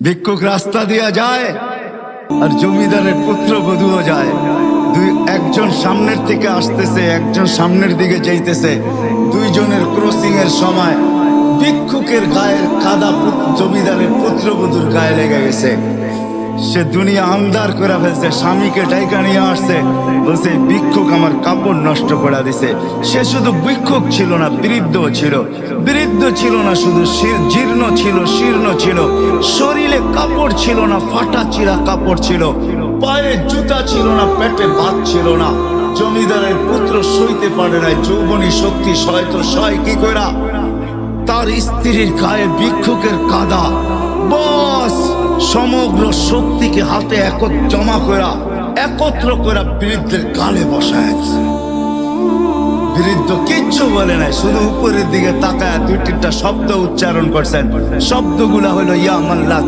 ভিক্ষুক রাস্তা দিয়া যায় আর জমিদারের পুত্রবধূও যায়। একজন সামনের থেকে আসতেছে, একজন সামনের দিকে যাইতেছে। দুইজনের ক্রসিং এর সময় ভিক্ষুকের গায়ের কাদা জমিদারের পুত্রবধূর গায়ে লেগে গেছে। সে দুনিয়া আন্ধার করে ফেলছে, স্বামীকে ডাইকা নিয়ে আসছে, বলছে ভিক্ষুক আমার কাপড় নষ্ট করে দিছে। সে শুধু ভিক্ষুক ছিল না, বৃদ্ধ ছিল। বৃদ্ধ ছিল না শুধু, জীর্ণ ছিল, শীর্ণ ছিল। শরীরে কাপড় ছিল না, ফাটা চিরা কাপড় ছিল। পায়ে জুতা ছিল না, পেটে ভাত ছিল না। জমিদারের পুত্র সইতে পারে না, যৌবনী শক্তি সয় তো সয় কি কইরা? তার স্ত্রীর গায়ে ভিক্ষুকের কাদা, বস সমগ্র শক্তিকে হাতে একত্র করা বৃদ্ধের গালে বসায়। বৃদ্ধ কিচ্ছু বলে নাই, শুধু উপরের দিকে তাকায় দুই তিনটা শব্দ উচ্চারণ করছেন। শব্দগুলা হলো ইয়া মাল্লাহ।